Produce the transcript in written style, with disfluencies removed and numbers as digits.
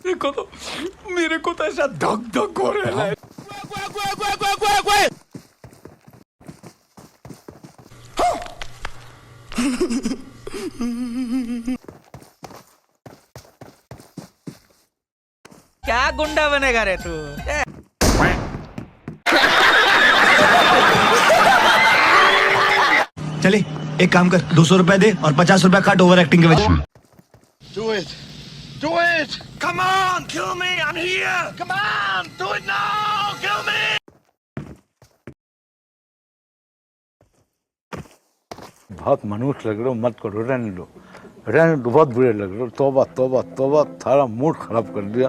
देखो तो मेरे को तो ऐसा धक धक हो रहा है। क्या गुंडा बनेगा रे तू? चले एक काम कर, 200 रुपए दे और 50 रुपए काट ओवर एक्टिंग के वजह। Do it! Do it! Come on! Kill me! I'm here! Come on! Do it now! Kill me! बहुत मनुष्य लग रहे हो, मत करो, रहने दो, बहुत बुरे लग रहे हो। तौबा तौबा तौबा, थारा मूड खराब कर दिया।